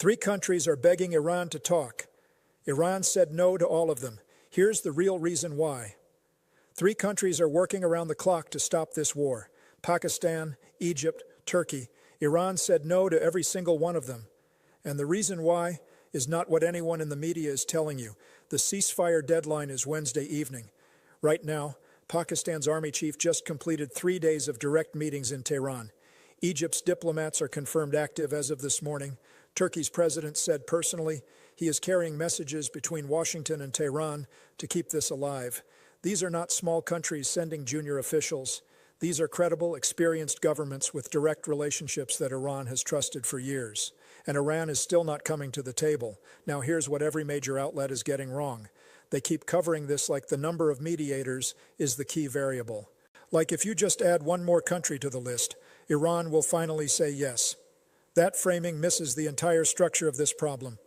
3 countries are begging Iran to talk. Iran said no to all of them. Here's the real reason why. 3 countries are working around the clock to stop this war. Pakistan, Egypt, Turkey. Iran said no to every single one of them. And the reason why is not what anyone in the media is telling you. The ceasefire deadline is Wednesday evening. Right now, Pakistan's army chief just completed 3 days of direct meetings in Tehran. Egypt's diplomats are confirmed active as of this morning. Turkey's president said personally he is carrying messages between Washington and Tehran to keep this alive. These are not small countries sending junior officials. These are credible, experienced governments with direct relationships that Iran has trusted for years. And Iran is still not coming to the table. Now here's what every major outlet is getting wrong. They keep covering this like the number of mediators is the key variable. Like if you just add one more country to the list, Iran will finally say yes. That framing misses the entire structure of this problem.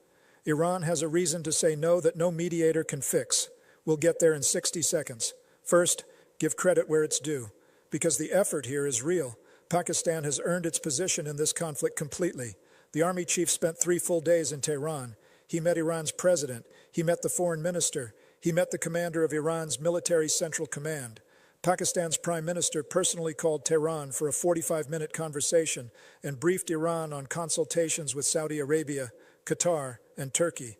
Iran has a reason to say no that no mediator can fix. We'll get there in 60 seconds. First, give credit where it's due, because the effort here is real. Pakistan has earned its position in this conflict completely. The army chief spent 3 full days in Tehran. He met Iran's president. He met the foreign minister. He met the commander of Iran's military central command. Pakistan's prime minister personally called Tehran for a 45-minute conversation and briefed Iran on consultations with Saudi Arabia, Qatar, and Turkey.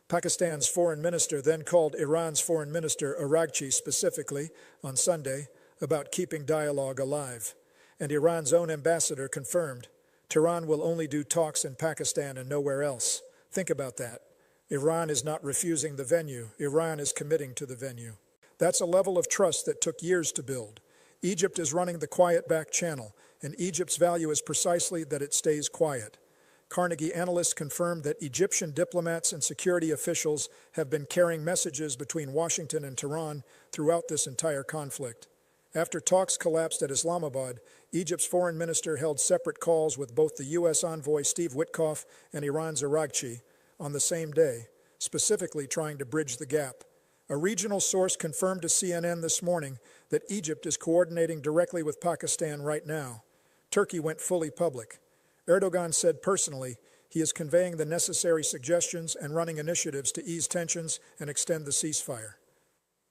Pakistan's foreign minister then called Iran's foreign minister Araghchi specifically on Sunday about keeping dialogue alive. And Iran's own ambassador confirmed Tehran will only do talks in Pakistan and nowhere else. Think about that. Iran is not refusing the venue. Iran is committing to the venue. That's a level of trust that took years to build. Egypt is running the quiet back channel, and Egypt's value is precisely that it stays quiet. Carnegie analysts confirmed that Egyptian diplomats and security officials have been carrying messages between Washington and Tehran throughout this entire conflict. After talks collapsed at Islamabad, Egypt's foreign minister held separate calls with both the U.S. envoy Steve Witkoff and Iran's Araghchi on the same day, specifically trying to bridge the gap. A regional source confirmed to CNN this morning that Egypt is coordinating directly with Pakistan right now. Turkey went fully public. Erdogan said personally he is conveying the necessary suggestions and running initiatives to ease tensions and extend the ceasefire.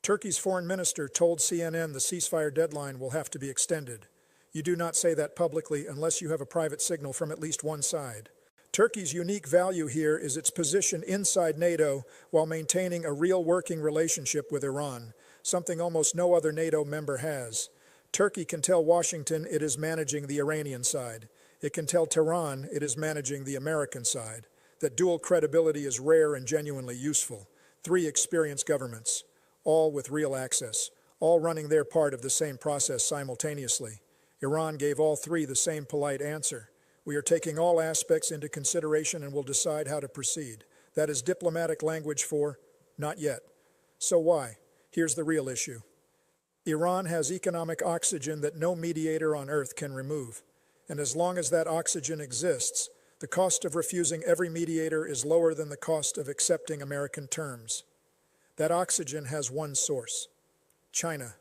Turkey's foreign minister told CNN the ceasefire deadline will have to be extended. You do not say that publicly unless you have a private signal from at least one side. Turkey's unique value here is its position inside NATO while maintaining a real working relationship with Iran, something almost no other NATO member has. Turkey can tell Washington it is managing the Iranian side. It can tell Tehran it is managing the American side. That dual credibility is rare and genuinely useful. 3 experienced governments, all with real access, all running their part of the same process simultaneously. Iran gave all 3 the same polite answer. We are taking all aspects into consideration and will decide how to proceed. That is diplomatic language for not yet. So why? Here's the real issue. Iran has economic oxygen that no mediator on earth can remove. And as long as that oxygen exists, the cost of refusing every mediator is lower than the cost of accepting American terms. That oxygen has one source: China.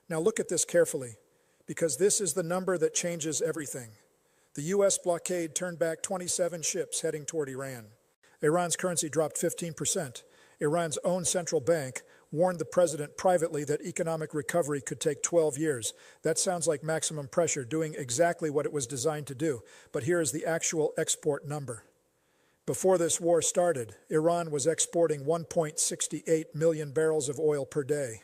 Now look at this carefully, because this is the number that changes everything. The U.S. blockade turned back 27 ships heading toward Iran. Iran's currency dropped 15%. Iran's own central bank warned the president privately that economic recovery could take 12 years. That sounds like maximum pressure, doing exactly what it was designed to do. But here is the actual export number. Before this war started, Iran was exporting 1.68 million barrels of oil per day.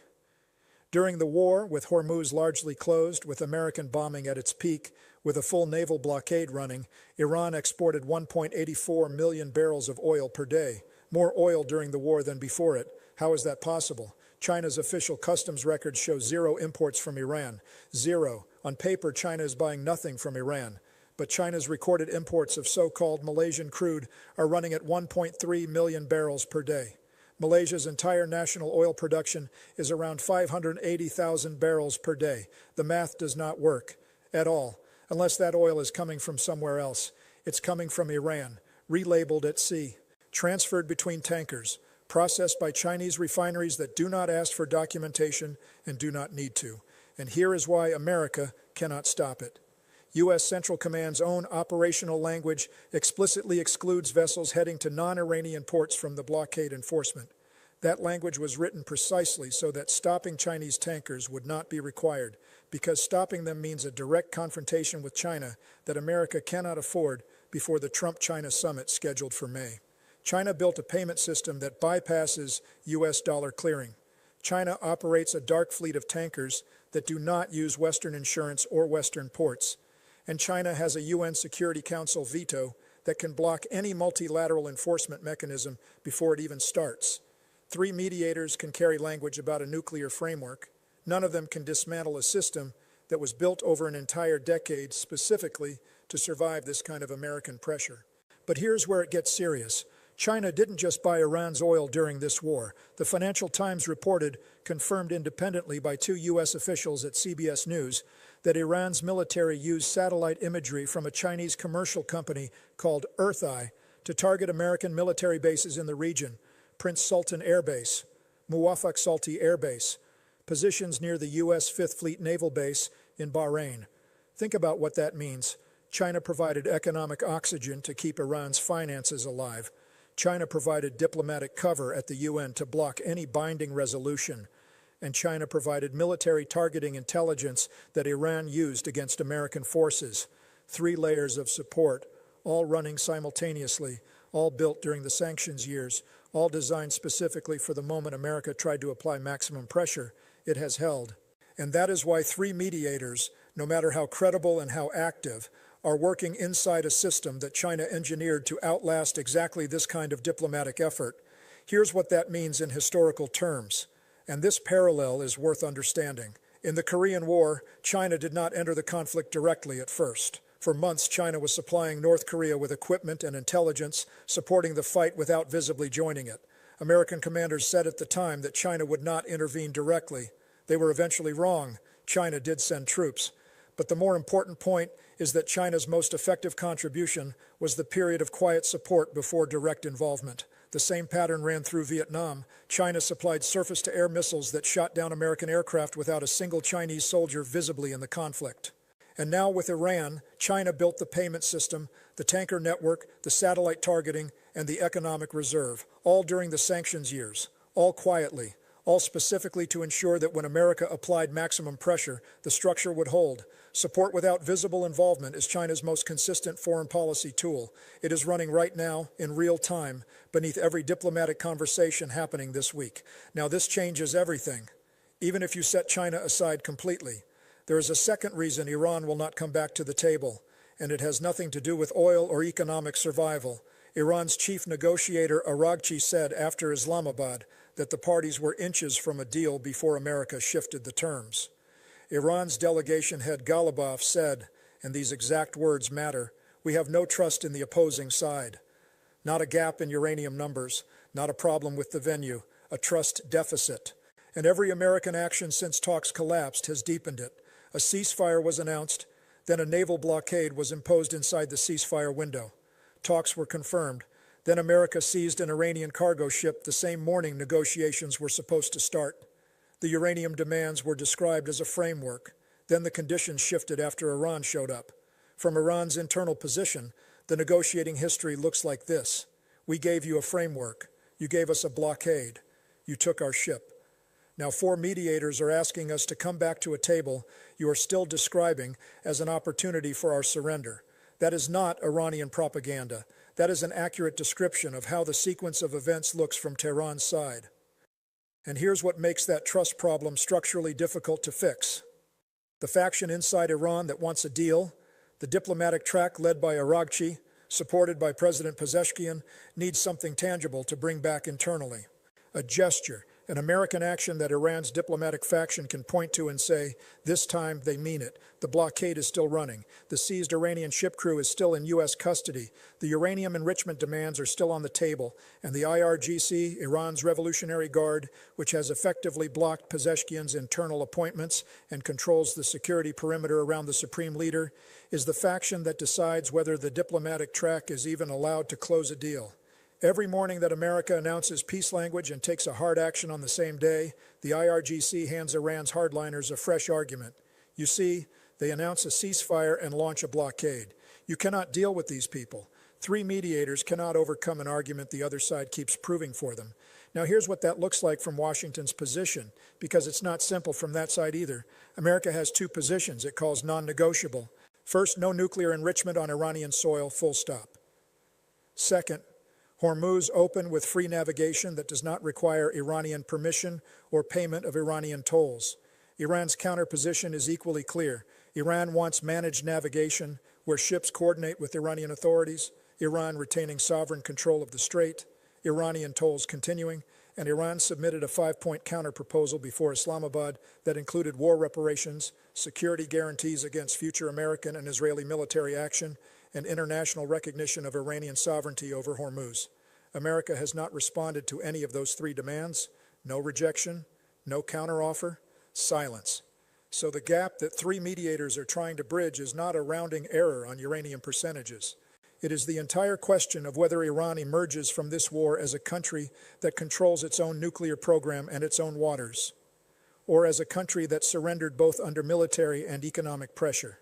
During the war, with Hormuz largely closed, with American bombing at its peak, with a full naval blockade running, Iran exported 1.84 million barrels of oil per day, more oil during the war than before it. How is that possible? China's official customs records show 0 imports from Iran. 0. On paper, China is buying nothing from Iran. But China's recorded imports of so-called Malaysian crude are running at 1.3 million barrels per day. Malaysia's entire national oil production is around 580,000 barrels per day. The math does not work at all, unless that oil is coming from somewhere else. It's coming from Iran, relabeled at sea, transferred between tankers, processed by Chinese refineries that do not ask for documentation and do not need to. And here is why America cannot stop it. U.S. Central Command's own operational language explicitly excludes vessels heading to non-Iranian ports from the blockade enforcement. That language was written precisely so that stopping Chinese tankers would not be required, because stopping them means a direct confrontation with China that America cannot afford before the Trump-China summit scheduled for May. China built a payment system that bypasses U.S. dollar clearing. China operates a dark fleet of tankers that do not use Western insurance or Western ports. And China has a UN Security Council veto that can block any multilateral enforcement mechanism before it even starts. 3 mediators can carry language about a nuclear framework. None of them can dismantle a system that was built over an entire decade specifically to survive this kind of American pressure. But here's where it gets serious. China didn't just buy Iran's oil during this war. The Financial Times reported, confirmed independently by 2 U.S. officials at CBS News, that Iran's military used satellite imagery from a Chinese commercial company called Earth Eye to target American military bases in the region: Prince Sultan Air Base, Muwafaq Salti Air Base, positions near the U.S. Fifth Fleet Naval Base in Bahrain. Think about what that means. China provided economic oxygen to keep Iran's finances alive. China provided diplomatic cover at the UN to block any binding resolution. And China provided military targeting intelligence that Iran used against American forces. 3 layers of support, all running simultaneously, all built during the sanctions years, all designed specifically for the moment America tried to apply maximum pressure. It has held. And that is why 3 mediators, no matter how credible and how active, are working inside a system that China engineered to outlast exactly this kind of diplomatic effort. Here's what that means in historical terms. And this parallel is worth understanding. In the Korean War, China did not enter the conflict directly at first. For months, China was supplying North Korea with equipment and intelligence, supporting the fight without visibly joining it. American commanders said at the time that China would not intervene directly. They were eventually wrong. China did send troops. But the more important point is that China's most effective contribution was the period of quiet support before direct involvement. The same pattern ran through Vietnam. China supplied surface-to-air missiles that shot down American aircraft without a single Chinese soldier visibly in the conflict. And now with Iran, China built the payment system, the tanker network, the satellite targeting, and the economic reserve, all during the sanctions years, all quietly, all specifically to ensure that when America applied maximum pressure, the structure would hold. Support without visible involvement is China's most consistent foreign policy tool. It is running right now, in real time, beneath every diplomatic conversation happening this week. Now, this changes everything, even if you set China aside completely. There is a second reason Iran will not come back to the table, and it has nothing to do with oil or economic survival. Iran's chief negotiator Araghchi said after Islamabad that the parties were inches from a deal before America shifted the terms. Iran's delegation head Ghalibaf said, and these exact words matter, "We have no trust in the opposing side." Not a gap in uranium numbers, not a problem with the venue, a trust deficit. And every American action since talks collapsed has deepened it. A ceasefire was announced, then a naval blockade was imposed inside the ceasefire window. Talks were confirmed. Then America seized an Iranian cargo ship the same morning negotiations were supposed to start. The uranium demands were described as a framework. Then the conditions shifted after Iran showed up. From Iran's internal position, the negotiating history looks like this. We gave you a framework. You gave us a blockade. You took our ship. Now 4 mediators are asking us to come back to a table you are still describing as an opportunity for our surrender. That is not Iranian propaganda. That is an accurate description of how the sequence of events looks from Tehran's side. And here's what makes that trust problem structurally difficult to fix. The faction inside Iran that wants a deal, the diplomatic track led by Araghchi, supported by President Pezeshkian, needs something tangible to bring back internally. A gesture, an American action that Iran's diplomatic faction can point to and say, this time they mean it. The blockade is still running. The seized Iranian ship crew is still in U.S. custody. The uranium enrichment demands are still on the table. And the IRGC, Iran's Revolutionary Guard, which has effectively blocked Pezeshkian's internal appointments and controls the security perimeter around the supreme leader, is the faction that decides whether the diplomatic track is even allowed to close a deal. Every morning that America announces peace language and takes a hard action on the same day, the IRGC hands Iran's hardliners a fresh argument. You see, They announce a ceasefire and launch a blockade. You cannot deal with these people. Three mediators cannot overcome an argument the other side keeps proving for them. Now here's what that looks like from Washington's position, because it's not simple from that side either. America has two positions it calls non-negotiable. First, no nuclear enrichment on Iranian soil, full stop. Second, Hormuz open with free navigation that does not require Iranian permission or payment of Iranian tolls. Iran's counterposition is equally clear. Iran wants managed navigation where ships coordinate with Iranian authorities, Iran retaining sovereign control of the strait, Iranian tolls continuing, and Iran submitted a 5-point counterproposal before Islamabad that included war reparations, security guarantees against future American and Israeli military action, and international recognition of Iranian sovereignty over Hormuz. America has not responded to any of those three demands. No rejection, no counteroffer, silence. So the gap that three mediators are trying to bridge is not a rounding error on uranium percentages. It is the entire question of whether Iran emerges from this war as a country that controls its own nuclear program and its own waters, or as a country that surrendered both under military and economic pressure.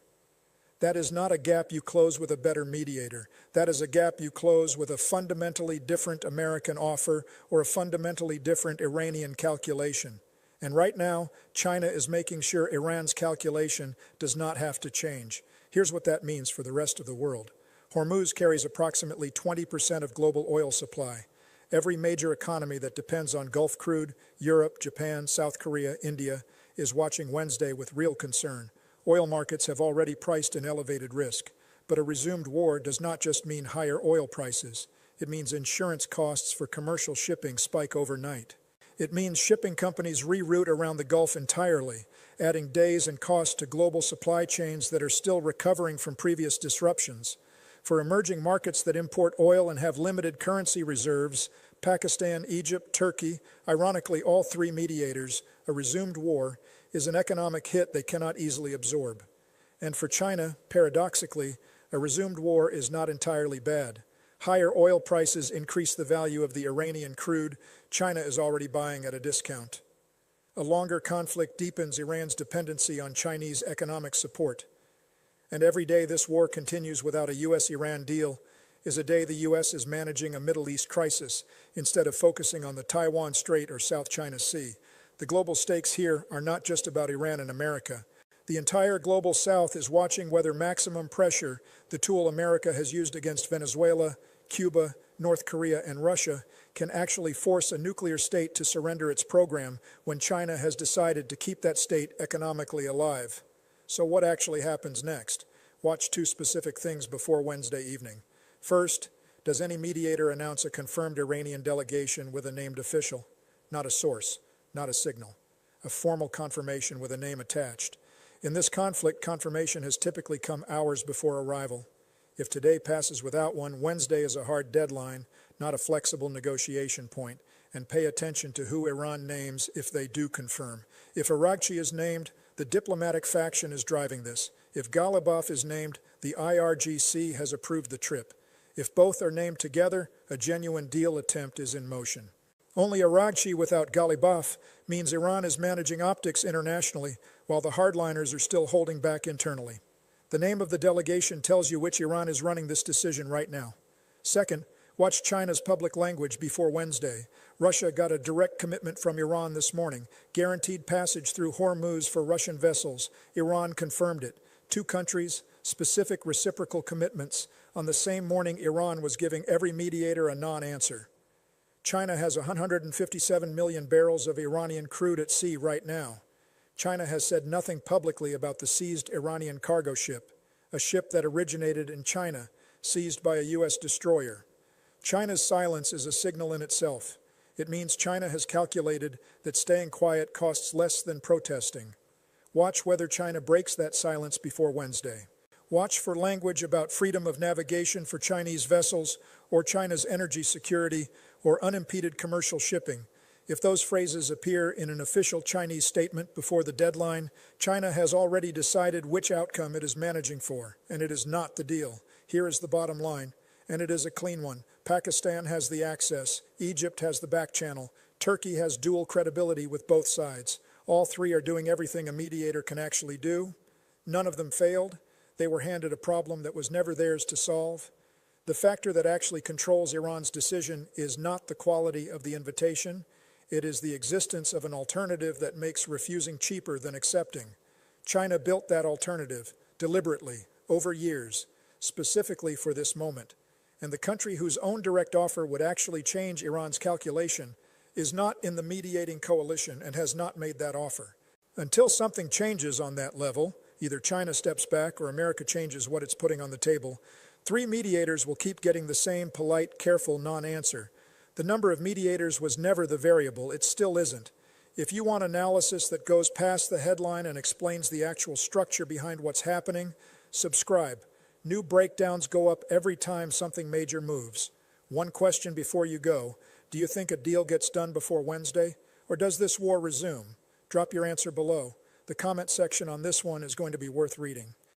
That is not a gap you close with a better mediator. That is a gap you close with a fundamentally different American offer or a fundamentally different Iranian calculation. And right now, China is making sure Iran's calculation does not have to change. Here's what that means for the rest of the world. Hormuz carries approximately 20% of global oil supply. Every major economy that depends on Gulf crude, Europe, Japan, South Korea, India, is watching Wednesday with real concern. Oil markets have already priced in elevated risk. But a resumed war does not just mean higher oil prices. It means insurance costs for commercial shipping spike overnight. It means shipping companies reroute around the Gulf entirely, adding days and costs to global supply chains that are still recovering from previous disruptions. For emerging markets that import oil and have limited currency reserves, Pakistan, Egypt, Turkey, ironically all three mediators, a resumed war is an economic hit they cannot easily absorb. And for China, paradoxically, a resumed war is not entirely bad. Higher oil prices increase the value of the Iranian crude China is already buying at a discount. A longer conflict deepens Iran's dependency on Chinese economic support. And every day this war continues without a U.S.-Iran deal is a day the U.S. is managing a Middle East crisis instead of focusing on the Taiwan Strait or South China Sea. The global stakes here are not just about Iran and America. The entire global South is watching whether maximum pressure, the tool America has used against Venezuela, Cuba, North Korea, and Russia, can actually force a nuclear state to surrender its program when China has decided to keep that state economically alive. So what actually happens next? Watch two specific things before Wednesday evening. First, does any mediator announce a confirmed Iranian delegation with a named official? Not a source, not a signal. A formal confirmation with a name attached. In this conflict, confirmation has typically come hours before arrival. If today passes without one, Wednesday is a hard deadline, not a flexible negotiation point. And pay attention to who Iran names if they do confirm. If Araghchi is named, the diplomatic faction is driving this. If Ghalibaf is named, the IRGC has approved the trip. If both are named together, a genuine deal attempt is in motion. Only Araghchi without Ghalibaf means Iran is managing optics internationally, while the hardliners are still holding back internally. The name of the delegation tells you which Iran is running this decision right now. Second, watch China's public language before Wednesday. Russia got a direct commitment from Iran this morning, guaranteed passage through Hormuz for Russian vessels. Iran confirmed it. Two countries, specific reciprocal commitments. On the same morning, Iran was giving every mediator a non-answer. China has 157 million barrels of Iranian crude at sea right now. China has said nothing publicly about the seized Iranian cargo ship, a ship that originated in China, seized by a U.S. destroyer. China's silence is a signal in itself. It means China has calculated that staying quiet costs less than protesting. Watch whether China breaks that silence before Wednesday. Watch for language about freedom of navigation for Chinese vessels or China's energy security or unimpeded commercial shipping. If those phrases appear in an official Chinese statement before the deadline, China has already decided which outcome it is managing for, and it is not the deal. Here is the bottom line, and it is a clean one. Pakistan has the access, Egypt has the back channel, Turkey has dual credibility with both sides. All three are doing everything a mediator can actually do. None of them failed. They were handed a problem that was never theirs to solve. The factor that actually controls Iran's decision is not the quality of the invitation. It is the existence of an alternative that makes refusing cheaper than accepting. China built that alternative, deliberately, over years, specifically for this moment. And the country whose own direct offer would actually change Iran's calculation is not in the mediating coalition and has not made that offer. Until something changes on that level, either China steps back or America changes what it's putting on the table, 3 mediators will keep getting the same polite, careful non-answer. The number of mediators was never the variable. It still isn't. If you want analysis that goes past the headline and explains the actual structure behind what's happening, subscribe. New breakdowns go up every time something major moves. One question before you go. Do you think a deal gets done before Wednesday? Or does this war resume? Drop your answer below. The comment section on this one is going to be worth reading.